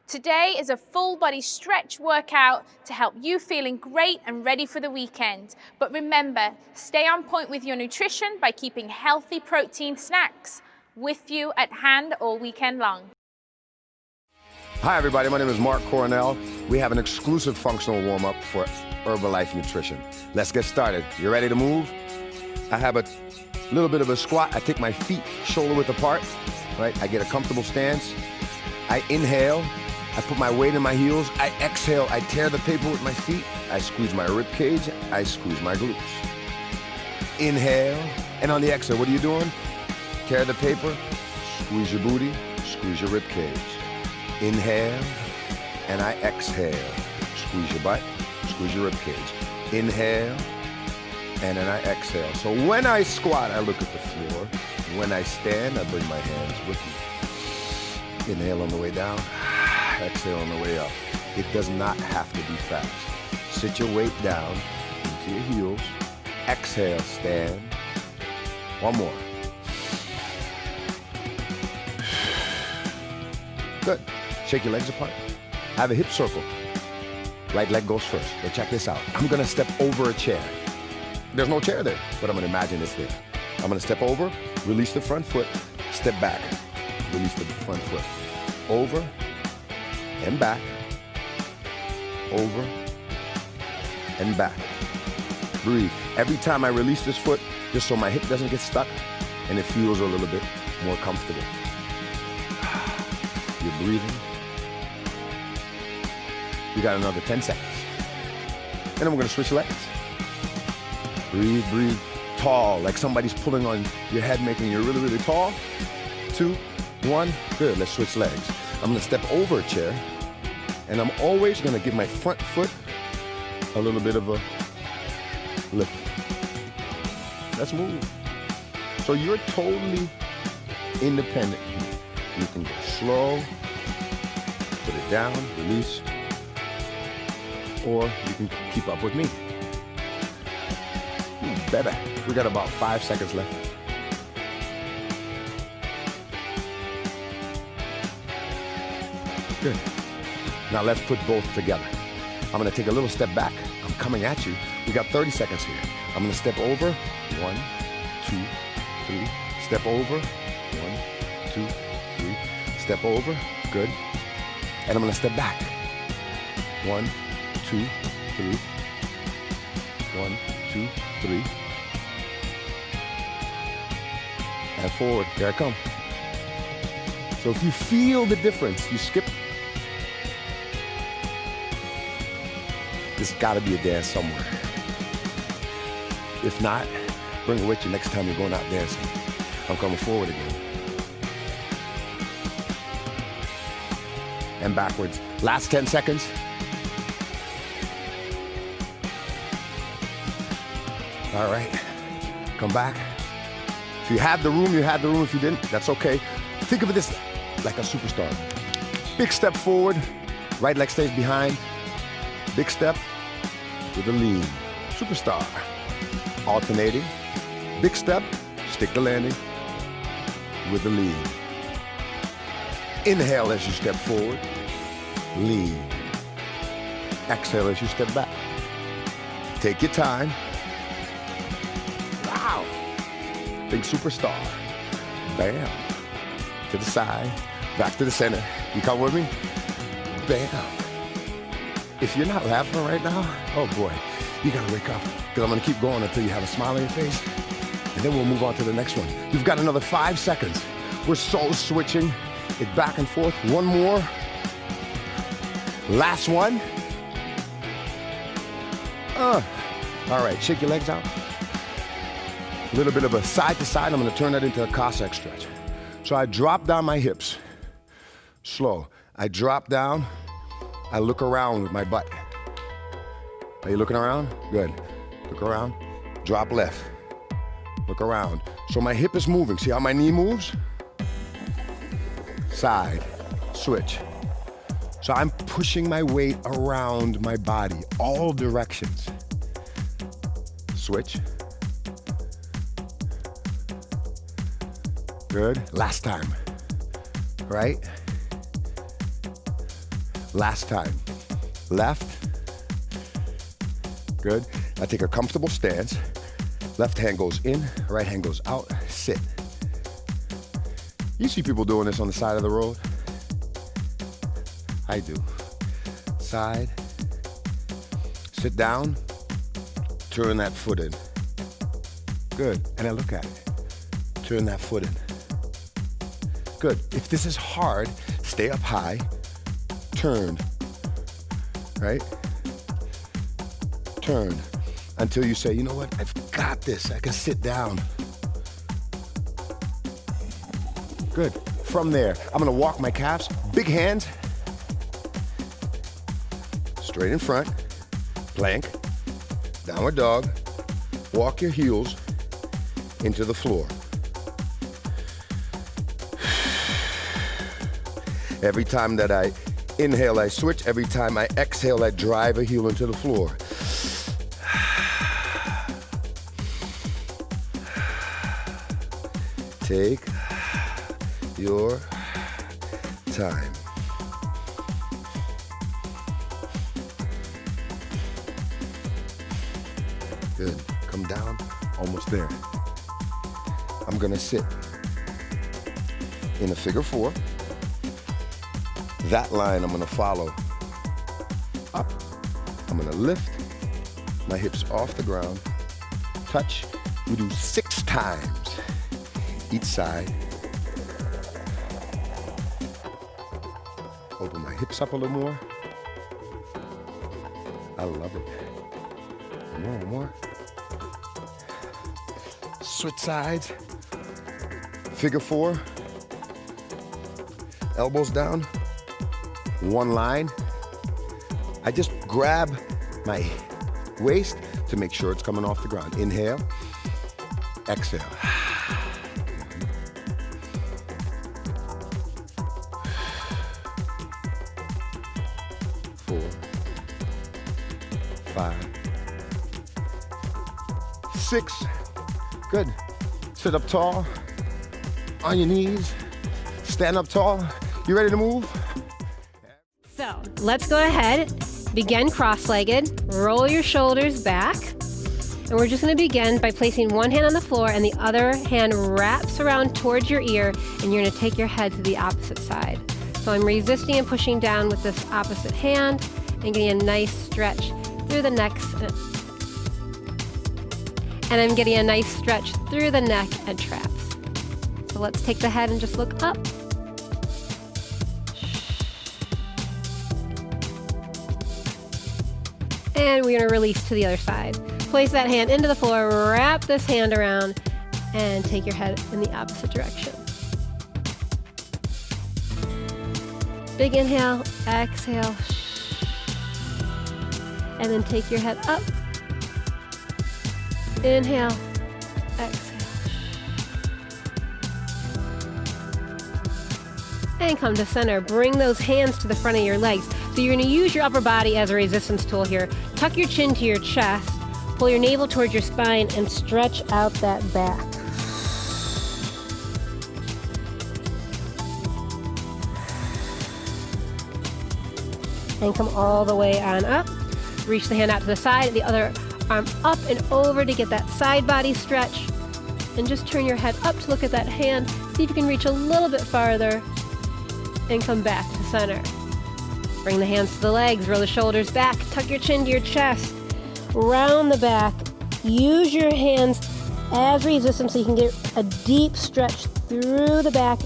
Today is a full body stretch workout to help you feeling great and ready for the weekend. But remember, stay on point with your nutrition by keeping healthy protein snacks with you at hand all weekend long. Hi everybody, my name is Mark Cornell. We have an exclusive functional warm-up for Herbalife Nutrition. Let's get started. You ready to move? I have a little bit of a squat. I take my feet shoulder width apart, right? I get a comfortable stance. I inhale, I put my weight in my heels. I exhale, I tear the paper with my feet. I squeeze my rib cage, I squeeze my glutes. Inhale, and on the exhale, what are you doing? Tear the paper, squeeze your booty, squeeze your rib cage. Inhale, and I exhale. Squeeze your butt, squeeze your rib cage. Inhale, and then I exhale. So when I squat, I look at the floor. When I stand, I bring my hands with me. Inhale on the way down, exhale on the way up. It does not have to be fast. Sit your weight down into your heels. Exhale, stand. One more. Good. Shake your legs apart. Have a hip circle. Right leg goes first. But check this out. I'm gonna step over a chair. There's no chair there, but I'm gonna imagine it's there. I'm gonna step over, release the front foot, step back. Release the front foot. Over and back. Over and back. Breathe. Every time I release this foot, just so my hip doesn't get stuck and it feels a little bit more comfortable. You're breathing. You got another 10 seconds. And then we're gonna switch legs. Breathe, breathe. Tall, like somebody's pulling on your head, making you really, really tall. 2, 1, good, let's switch legs. I'm gonna step over a chair, and I'm always gonna give my front foot a little bit of a lift. Let's move. So you're totally independent. You can go slow, put it down, release, or you can keep up with me. Baby, we got about 5 seconds left. Good. Now let's put both together. I'm gonna take a little step back. I'm coming at you. We got 30 seconds here. I'm gonna step over. 1, 2, 3. Step over. 1, 2, 3. Step over. Good. And I'm gonna step back. 1, 2, 3. 1, 2, 3. And forward. Here I come. So if you feel the difference, you skip. There's gotta be a dance somewhere. If not, bring it with you next time you're going out dancing. I'm coming forward again. And backwards. Last 10 seconds. All right, come back. If you had the room, you had the room. If you didn't, that's okay. Think of this like a superstar. Big step forward, right leg stays behind. Big step with a lean. Superstar. Alternating. Big step, stick the landing with a lean. Inhale as you step forward, lean. Exhale as you step back. Take your time. Wow. Big superstar. Bam. To the side, back to the center. You come with me? Bam. If you're not laughing right now, oh boy, you gotta wake up. Because I'm gonna keep going until you have a smile on your face. And then we'll move on to the next one. You've got another 5 seconds. We're so switching it back and forth. One more. Last one. All right, shake your legs out. A little bit of a side to side. I'm gonna turn that into a Cossack stretch. So I drop down my hips, slow. I drop down, I look around with my butt. Are you looking around? Good. Look around, drop left. Look around. So my hip is moving. See how my knee moves? Side, switch. So I'm pushing my weight around my body, all directions. Switch. Good. Last time. Right? Last time. Left. Good. I take a comfortable stance. Left hand goes in, right hand goes out. Sit. You see people doing this on the side of the road? I do. Side. Sit down. Turn that foot in. Good. And I look at it. Turn that foot in. Good. If this is hard, stay up high. Turn. Right? Turn. Until you say, you know what? I've got this. I can sit down. Good. From there, I'm gonna walk my calves. Big hands. Straight in front. Plank. Downward dog. Walk your heels into the floor. Every time that I inhale, I switch. Every time I exhale, I drive a heel into the floor. Take your time. Good. Come down. Almost there. I'm gonna sit in a figure four. That line I'm gonna follow up. I'm gonna lift my hips off the ground. Touch. We do 6 times each side. Open my hips up a little more. I love it. One more. Switch sides. Figure four. Elbows down. One line. I just grab my waist to make sure it's coming off the ground. Inhale. Exhale. 4, 5, 6. Good. Sit up tall. On your knees. Stand up tall. You ready to move? So let's go ahead, begin cross-legged, roll your shoulders back, and we're just going to begin by placing one hand on the floor and the other hand wraps around towards your ear, and you're going to take your head to the opposite side. So I'm resisting and pushing down with this opposite hand and getting a nice stretch through the neck, and I'm getting a nice stretch through the neck and traps. So let's take the head and just look up. And we're going to release to the other side. Place that hand into the floor, wrap this hand around, and take your head in the opposite direction. Big inhale, exhale, and then take your head up. Inhale, exhale, and come to center. Bring those hands to the front of your legs. So you're going to use your upper body as a resistance tool here. Tuck your chin to your chest, pull your navel towards your spine, and stretch out that back. And come all the way on up. Reach the hand out to the side, the other arm up and over to get that side body stretch. And just turn your head up to look at that hand. See if you can reach a little bit farther and come back to center. Bring the hands to the legs, roll the shoulders back, tuck your chin to your chest, round the back. Use your hands as resistance so you can get a deep stretch through the back.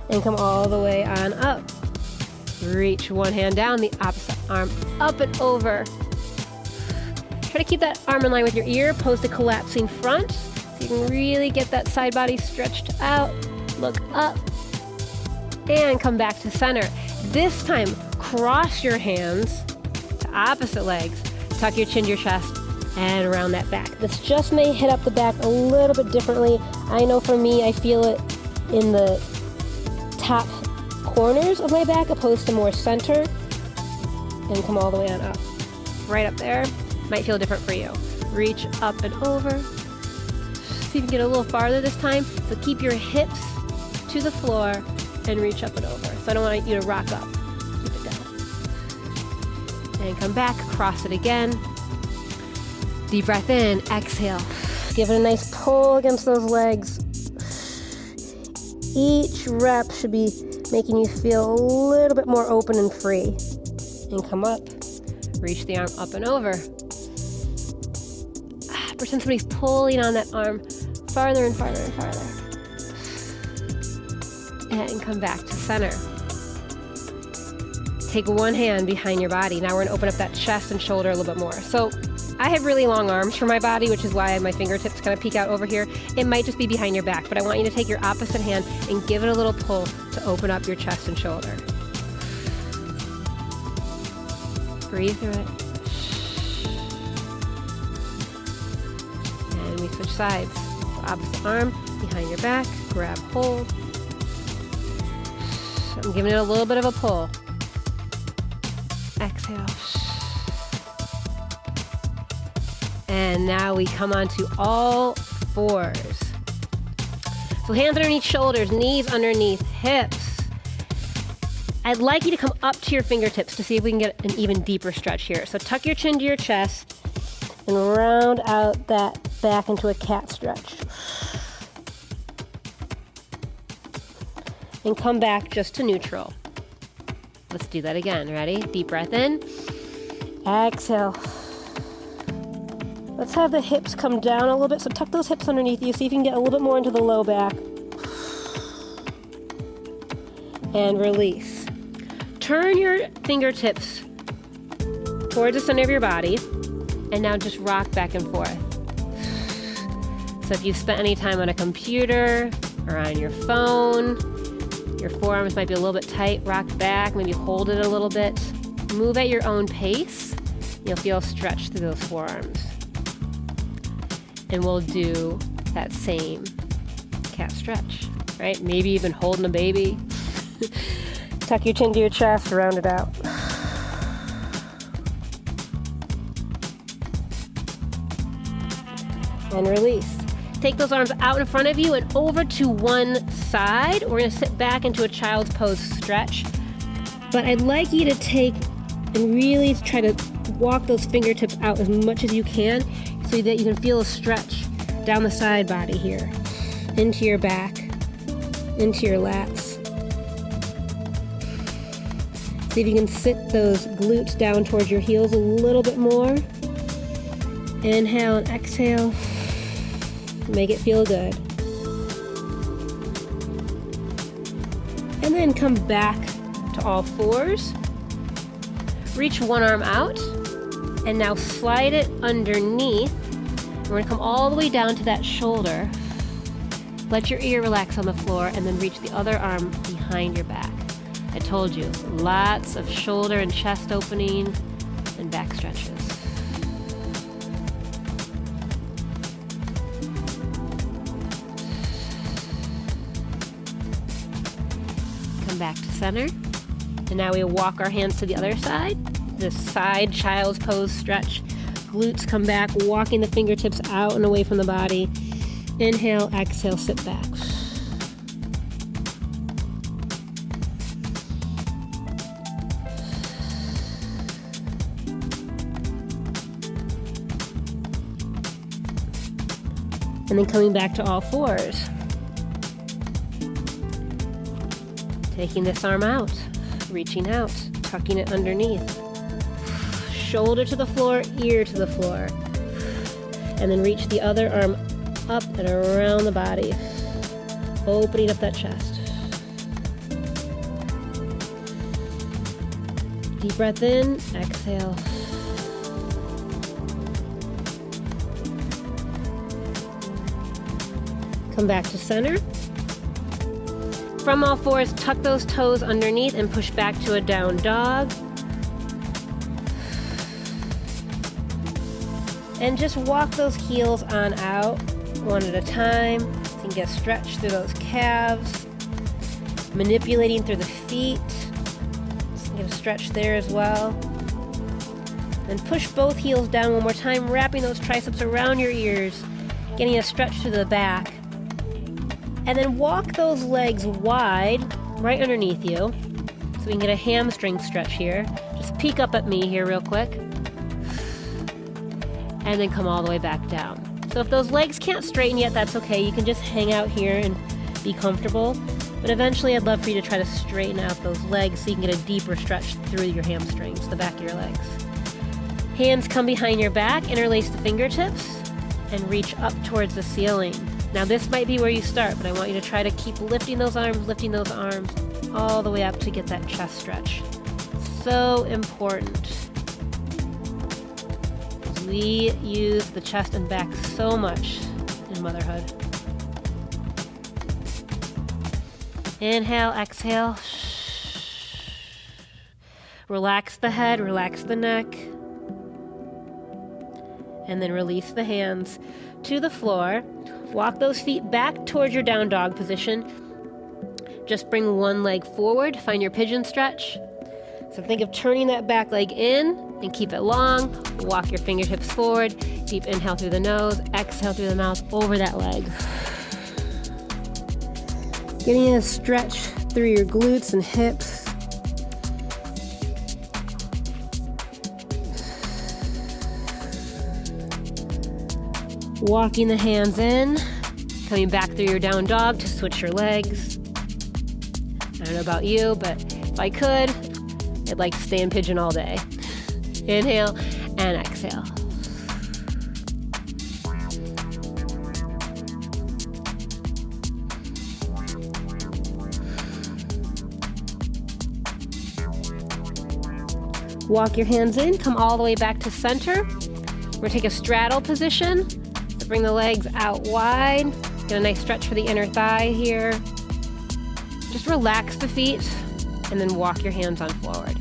And come all the way on up. Reach one hand down, the opposite arm up and over. Try to keep that arm in line with your ear, post a collapsing front so you can really get that side body stretched out. Look up. And come back to center. This time, cross your hands to opposite legs. Tuck your chin to your chest and around that back. This just may hit up the back a little bit differently. I know for me, I feel it in the top corners of my back opposed to more center. And come all the way on up. Right up there. Might feel different for you. Reach up and over. See if you can get a little farther this time. So keep your hips to the floor. and reach up and over. So I don't want you to rock up. Keep it down. And come back, cross it again. Deep breath in, exhale. Give it a nice pull against those legs. Each rep should be making you feel a little bit more open and free. And come up. Reach the arm up and over. Pretend somebody's pulling on that arm farther and farther and farther. And come back to center. Take one hand behind your body. Now we're going to open up that chest and shoulder a little bit more. So I have really long arms for my body, which is why my fingertips kind of peek out over here. It might just be behind your back, but I want you to take your opposite hand and give it a little pull to open up your chest and shoulder. Breathe through it. And we switch sides. So opposite arm behind your back, grab hold. I'm giving it a little bit of a pull. Exhale. And now we come onto all fours. So hands underneath shoulders, knees underneath hips. I'd like you to come up to your fingertips to see if we can get an even deeper stretch here. So tuck your chin to your chest and round out that back into a cat stretch. And come back just to neutral. Let's do that again. Ready? Deep breath in. Exhale. Let's have the hips come down a little bit. So tuck those hips underneath you. See if you can get a little bit more into the low back. And release. Turn your fingertips towards the center of your body. And now just rock back and forth. So if you've spent any time on a computer or on your phone, your forearms might be a little bit tight, rock back, maybe hold it a little bit. Move at your own pace. You'll feel stretch through those forearms. And we'll do that same cat stretch, right? Maybe even holding a baby. Tuck your chin to your chest, round it out. And release. Take those arms out in front of you and over to one side. We're going to sit back into a child's pose stretch. But I'd like you to take and really try to walk those fingertips out as much as you can so that you can feel a stretch down the side body here, into your back, into your lats. See if you can sit those glutes down towards your heels a little bit more. Inhale and exhale. Make it feel good. And then come back to all fours. Reach one arm out. And now slide it underneath. We're going to come all the way down to that shoulder. Let your ear relax on the floor and then reach the other arm behind your back. I told you, lots of shoulder and chest opening and back stretches. Come back to center. And now we walk our hands to the other side. This side child's pose stretch. Glutes come back, walking the fingertips out and away from the body. Inhale, exhale, sit back. And then coming back to all fours. Taking this arm out, reaching out, tucking it underneath. Shoulder to the floor, ear to the floor. And then reach the other arm up and around the body, opening up that chest. Deep breath in, exhale. Come back to center. From all fours, tuck those toes underneath and push back to a down dog. And just walk those heels on out, one at a time. You can get stretched through those calves. Manipulating through the feet. Get a stretch there as well. And push both heels down one more time, wrapping those triceps around your ears, getting a stretch to the back. And then walk those legs wide right underneath you. So we can get a hamstring stretch here. Just peek up at me here real quick. And then come all the way back down. So if those legs can't straighten yet, that's okay. You can just hang out here and be comfortable. But eventually I'd love for you to try to straighten out those legs so you can get a deeper stretch through your hamstrings, the back of your legs. Hands come behind your back, interlace the fingertips, and reach up towards the ceiling. Now this might be where you start, but I want you to try to keep lifting those arms all the way up to get that chest stretch. So important. We use the chest and back so much in motherhood. Inhale, exhale. Relax the head, relax the neck. And then release the hands to the floor. Walk those feet back towards your down dog position. Just bring one leg forward, find your pigeon stretch. So think of turning that back leg in and keep it long. Walk your fingertips forward. Deep inhale through the nose, exhale through the mouth over that leg. Getting a stretch through your glutes and hips. Walking the hands in, coming back through your down dog to switch your legs. I don't know about you, but if I could, I'd like to stay in pigeon all day. Inhale and exhale. Walk your hands in, come all the way back to center. We're gonna take a straddle position. So bring the legs out wide. Get a nice stretch for the inner thigh here. Just relax the feet and then walk your hands on forward.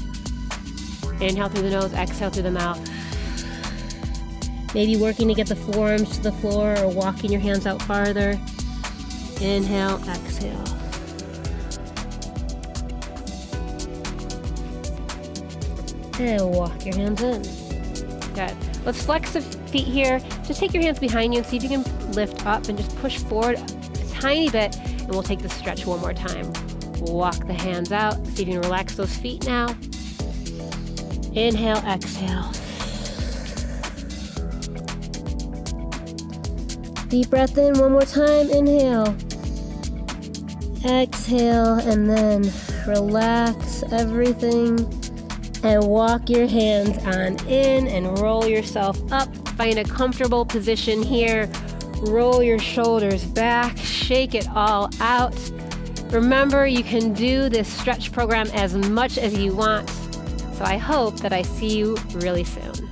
Inhale through the nose, exhale through the mouth. Maybe working to get the forearms to the floor or walking your hands out farther. Inhale, exhale. And walk your hands in. Good. Let's flex the feet here. Just take your hands behind you and see if you can lift up and just push forward a tiny bit, and we'll take this stretch one more time. Walk the hands out. See if you can relax those feet now. Inhale, exhale. Deep breath in one more time. Inhale. Exhale, and then relax everything. And walk your hands on in and roll yourself up. Find a comfortable position here. Roll your shoulders back. Shake it all out. Remember, you can do this stretch program as much as you want. So I hope that I see you really soon.